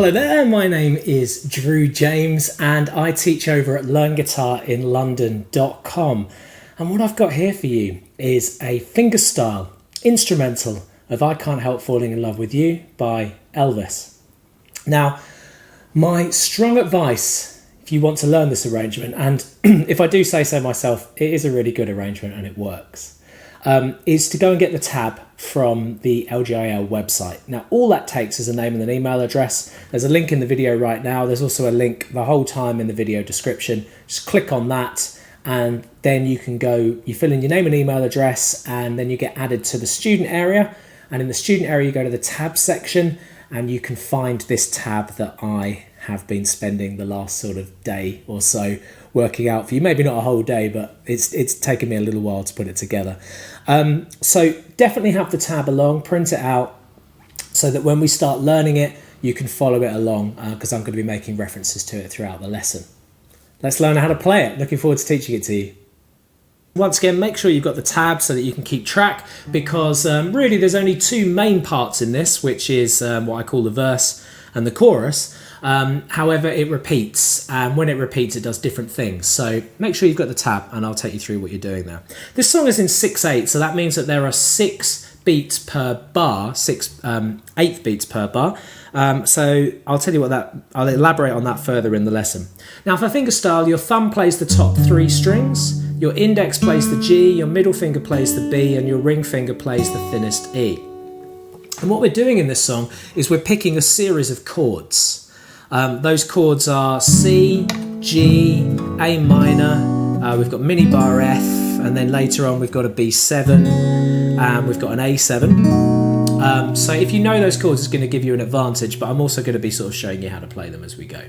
Hello there, my name is Drew James and I teach over at learnguitarinlondon.com, and what I've got here for you is a fingerstyle instrumental of I Can't Help Falling in Love with You by Elvis. Now, my strong advice if you want to learn this arrangement, and if I do say so myself, it is a really good arrangement and it works, is to go and get the tab from the LGIL website. Now, all that takes is a name and an email address. There's a link in the video right now. There's also a link the whole time in the video description. Just click on that and then you can go, you fill in your name and email address, and then you get added to the student area. And in the student area, you go to the tab section and you can find this tab that I have been spending the last sort of day or so working out for you. Maybe not a whole day, but it's taken me a little while to put it together. So definitely have the tab along, print it out so that when we start learning it, you can follow it along, because I'm going to be making references to it throughout the lesson. Let's learn how to play it. Looking forward to teaching it to you. Once again, make sure you've got the tab so that you can keep track, because really there's only two main parts in this, which is what I call the verse and the chorus. However, it repeats, and when it repeats, it does different things. So make sure you've got the tab, and I'll take you through what you're doing there. This song is in 6/8, so that means that there are 6 beats per bar, 8 beats per bar. So I'll tell you what I'll elaborate on that further in the lesson. Now, for fingerstyle, your thumb plays the top 3 strings, your index plays the G, your middle finger plays the B, and your ring finger plays the thinnest E. And what we're doing in this song is we're picking a series of chords. Those chords are C, G, A minor, we've got mini bar F, and then later on we've got a B7, and we've got an A7. So if you know those chords, it's going to give you an advantage, but I'm also going to be sort of showing you how to play them as we go.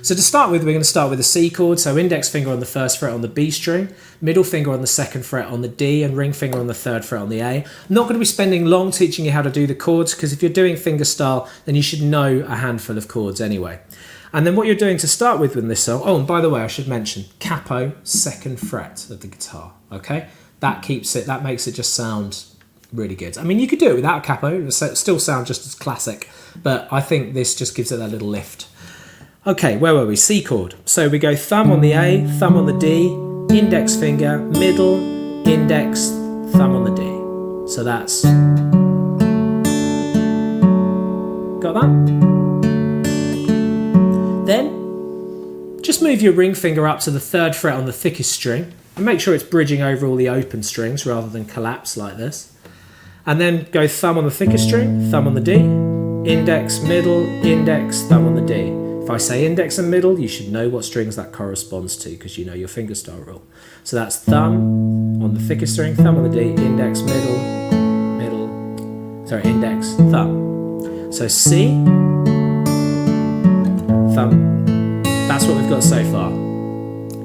So to start with, we're going to start with a C chord, so index finger on the 1st fret on the B string, middle finger on the 2nd fret on the D, and ring finger on the 3rd fret on the A. I'm not going to be spending long teaching you how to do the chords, because if you're doing fingerstyle, then you should know a handful of chords anyway. And then what you're doing to start with this song, oh, and by the way, I should mention, capo, 2nd fret of the guitar, okay? That makes it just sound really good. I mean, you could do it without capo, it would still sound just as classic, but I think this just gives it that little lift. Okay, where were we? C chord. So we go thumb on the A, thumb on the D, index finger, middle, index, thumb on the D. So that's... Got that? Then, just move your ring finger up to the 3rd fret on the thickest string, and make sure it's bridging over all the open strings rather than collapse like this. And then go thumb on the thickest string, thumb on the D, index, middle, index, thumb on the D. If I say index and middle, you should know what strings that corresponds to, because you know your fingerstyle rule. So that's thumb on the thickest string, thumb on the D, index, index, thumb. So C, thumb. That's what we've got so far.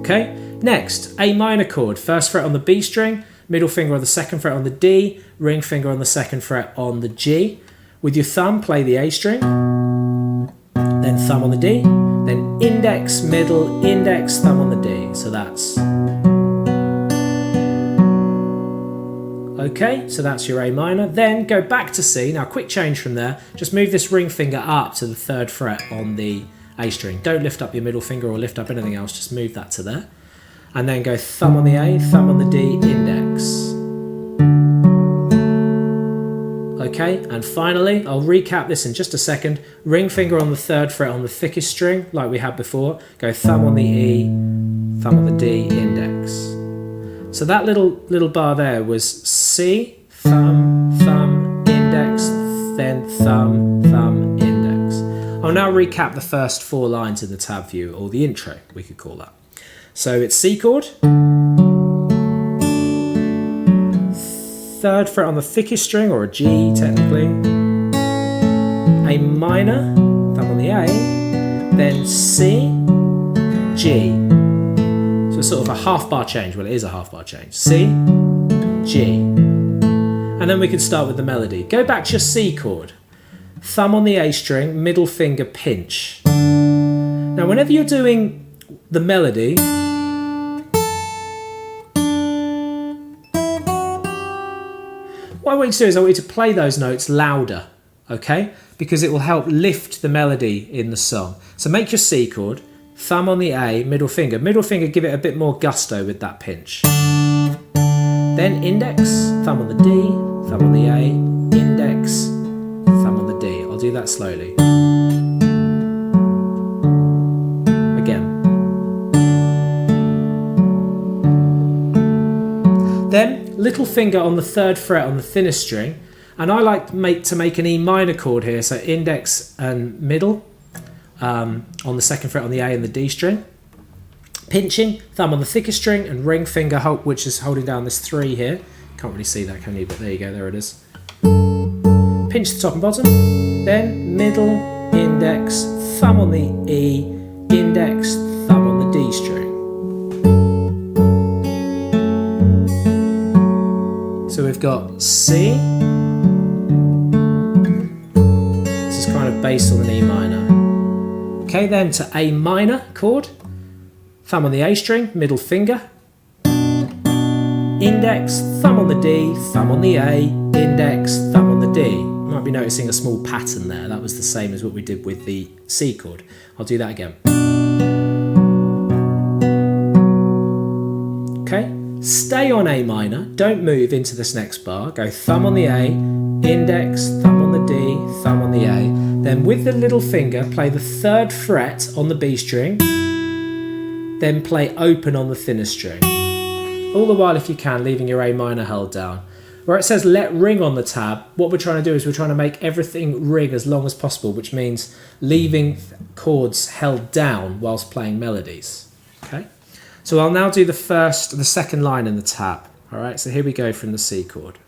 Okay, next, A minor chord, 1st fret on the B string, middle finger on the 2nd fret on the D, ring finger on the 2nd fret on the G. With your thumb, play the A string, then thumb on the D, then index, middle, index, thumb on the D. So that's... Okay, so that's your A minor. Then go back to C. Now, quick change from there. Just move this ring finger up to the 3rd fret on the A string. Don't lift up your middle finger or lift up anything else. Just move that to there. And then go thumb on the A, thumb on the D, index. Okay, and finally, I'll recap this in just a second. Ring finger on the 3rd fret on the thickest string, like we had before. Go thumb on the E, thumb on the D, index. So that little bar there was C, thumb, thumb, index, then thumb, thumb, index. I'll now recap the first 4 lines in the tab view, or the intro, we could call that. So it's C chord, 3rd fret on the thickest string, or a G technically, A minor, thumb on the A, then C, G. So it's sort of a half bar change. Well, it is a half bar change. C, G. And then we can start with the melody. Go back to your C chord, thumb on the A string, middle finger pinch. Now, whenever you're doing the melody, what I want you to do is I want you to play those notes louder, okay? because it will help lift the melody in the song. So make your C chord, thumb on the A, middle finger. Middle finger, give it a bit more gusto with that pinch. Then index, thumb on the D, thumb on the A, index, thumb on the D. I'll do that slowly. Again. Then little finger on the 3rd fret on the thinnest string, and I like to make an E minor chord here, so index and middle on the 2nd fret on the A and the D string. Pinching, thumb on the thickest string, and ring finger, which is holding down this 3 here. Can't really see that, can you? But there you go, there it is. Pinch the top and bottom, then middle, index, thumb on the E, index, thumb on the D string. So we've got C. This is kind of based on an E minor. Okay, then to A minor chord. Thumb on the A string, middle finger. Index, thumb on the D, thumb on the A, index, thumb on the D. You might be noticing a small pattern there. That was the same as what we did with the C chord. I'll do that again. Okay, stay on A minor. Don't move into this next bar. Go thumb on the A, index, thumb on the D, thumb on the A. Then with the little finger, play the 3rd fret on the B string. Then play open on the thinner string. All the while, if you can, leaving your A minor held down. Where it says let ring on the tab, what we're trying to do is we're trying to make everything ring as long as possible, which means leaving chords held down whilst playing melodies. Okay? So I'll now do the 2nd line in the tab. All right, so here we go from the C chord.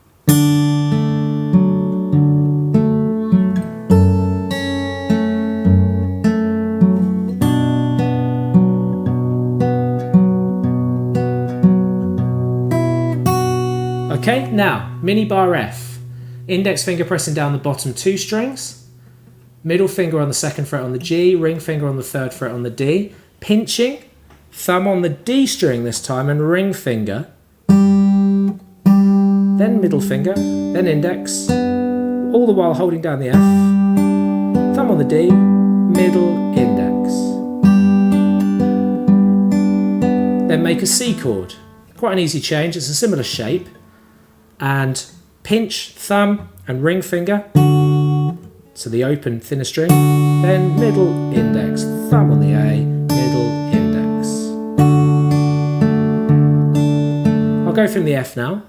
Okay, now, mini bar F. Index finger pressing down the bottom 2 strings. Middle finger on the 2nd fret on the G. Ring finger on the 3rd fret on the D. Pinching. Thumb on the D string this time and ring finger. Then middle finger. Then index. All the while holding down the F. Thumb on the D. Middle, index. Then make a C chord. Quite an easy change. It's a similar shape. And pinch, thumb, and ring finger. So the open thinner string. Then middle, index, thumb on the A, middle, index. I'll go from the F now.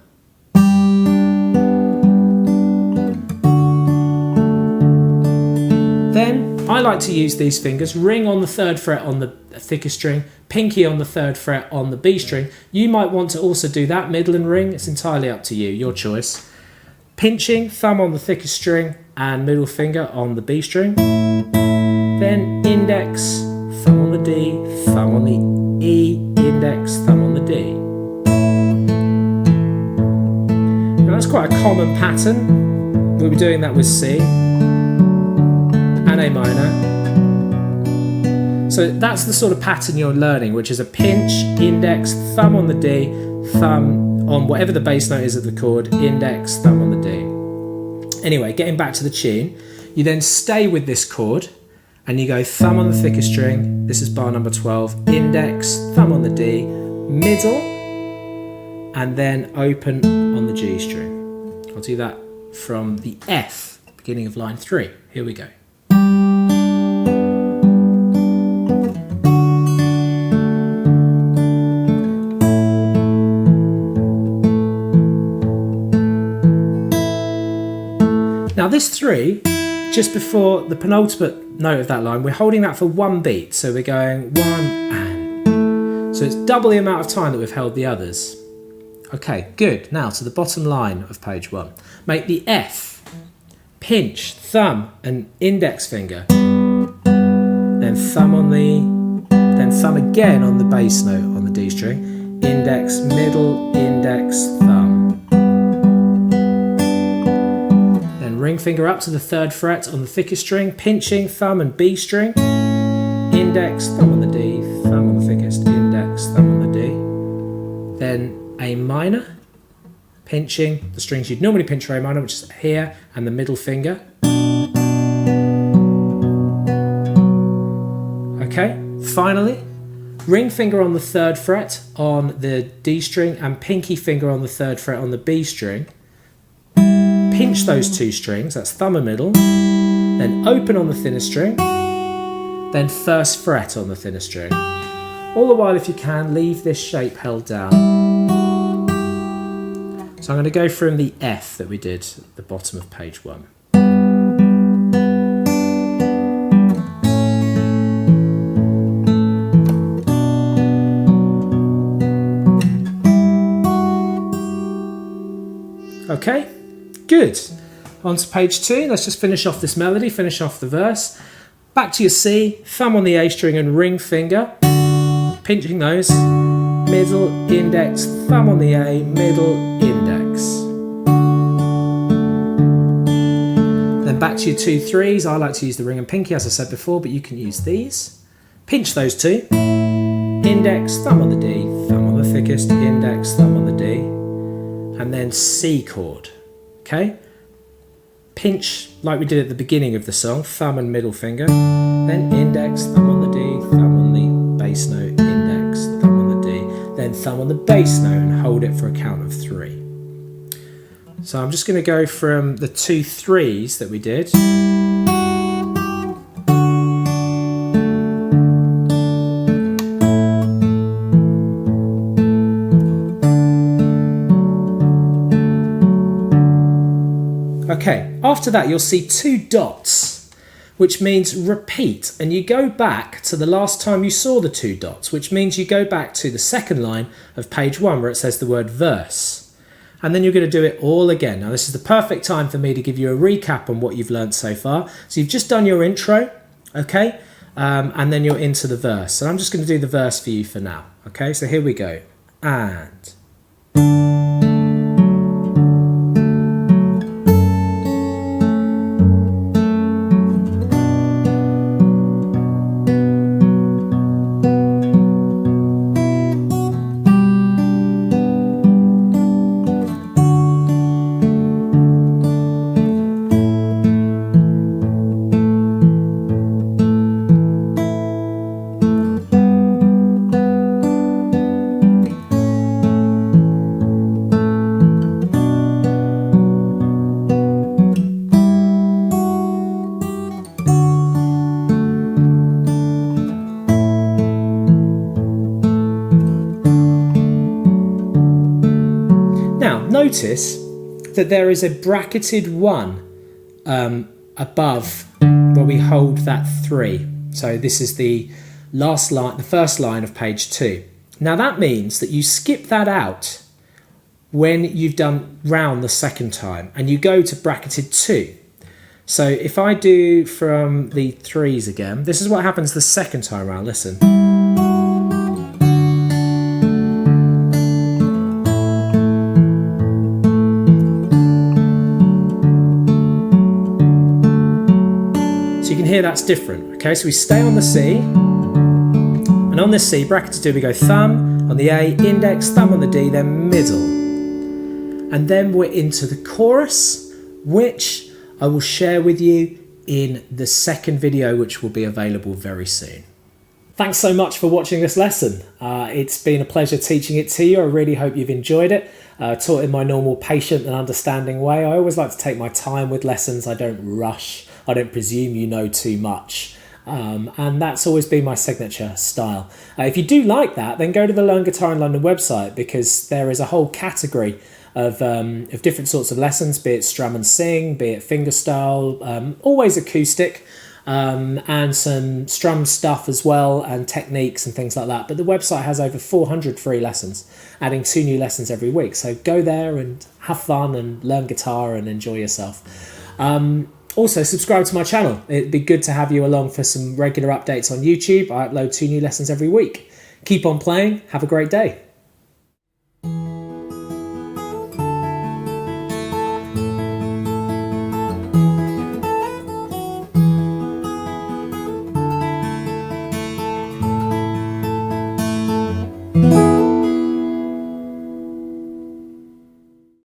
Then I like to use these fingers. Ring on the 3rd fret on the thickest string, pinky on the 3rd fret on the B string. You might want to also do that, middle and ring. It's entirely up to you, your choice. Pinching, thumb on the thickest string and middle finger on the B string. Then index, thumb on the D, thumb on the E, index, thumb on the D. Now that's quite a common pattern. We'll be doing that with C and A minor. So that's the sort of pattern you're learning, which is a pinch, index, thumb on the D, thumb on whatever the bass note is of the chord, index, thumb on the D. Anyway, getting back to the tune, you then stay with this chord and you go thumb on the thickest string, this is bar number 12, index, thumb on the D, middle, and then open on the G string. I'll do that from the F, beginning of line 3. Here we go. Now this 3, just before the penultimate note of that line, we're holding that for 1 beat. So we're going 1 and. So it's double the amount of time that we've held the others. Okay, good. Now to the bottom line of page 1. Make the F, pinch, thumb and index finger. Then thumb again on the bass note on the D string. Index, middle, index, thumb. Ring finger up to the 3rd fret on the thickest string, pinching, thumb and B string, index, thumb on the D, thumb on the thickest, index, thumb on the D. Then A minor, pinching the strings you'd normally pinch for A minor, which is here, and the middle finger. Okay, finally, ring finger on the 3rd fret on the D string and pinky finger on the 3rd fret on the B string. Pinch those 2 strings, that's thumb and middle, then open on the thinner string, then 1st fret on the thinner string. All the while, if you can, leave this shape held down. So I'm going to go from the F that we did at the bottom of page 1. Okay, good. On to page 2. Let's just finish off this melody, finish off the verse. Back to your C, thumb on the A string and ring finger. Pinching those. Middle, index, thumb on the A, middle, index. Then back to your 2 3s. I like to use the ring and pinky as I said before, but you can use these. Pinch those 2. Index, thumb on the D, thumb on the thickest, index, thumb on the D. And then C chord, okay? Pinch, like we did at the beginning of the song, thumb and middle finger, then index, thumb on the D, thumb on the bass note, index, thumb on the D, then thumb on the bass note and hold it for a count of 3. So I'm just going to go from the 2 3s that we did. Okay, after that you'll see 2 dots, which means repeat, and you go back to the last time you saw the 2 dots, which means you go back to the 2nd line of page 1 where it says the word verse. And then you're going to do it all again. Now this is the perfect time for me to give you a recap on what you've learned so far. So you've just done your intro, okay, and then you're into the verse. And I'm just going to do the verse for you for now, okay, so here we go. And... Notice that there is a bracketed 1 above where we hold that 3. So this is the last line, the first line of page 2. Now that means that you skip that out when you've done round the 2nd time and you go to bracketed 2. So if I do from the 3s again, this is what happens the 2nd time round, listen. Here that's different, okay, so we stay on the C, and on this C, bracketed 2, we go thumb on the A, index, thumb on the D, then middle, and then we're into the chorus, which I will share with you in the 2nd video, which will be available very soon. Thanks so much for watching this lesson. It's been a pleasure teaching it to you. I really hope you've enjoyed it. Taught in my normal patient and understanding way. I always like to take my time with lessons. I don't rush. I don't presume you know too much. And that's always been my signature style. If you do like that, then go to the Learn Guitar in London website, because there is a whole category of different sorts of lessons, be it strum and sing, be it fingerstyle, always acoustic, and some strum stuff as well, and techniques and things like that. But the website has over 400 free lessons, adding 2 new lessons every week. So go there and have fun and learn guitar and enjoy yourself. Also, subscribe to my channel. It'd be good to have you along for some regular updates on YouTube. I upload 2 new lessons every week. Keep on playing. Have a great day.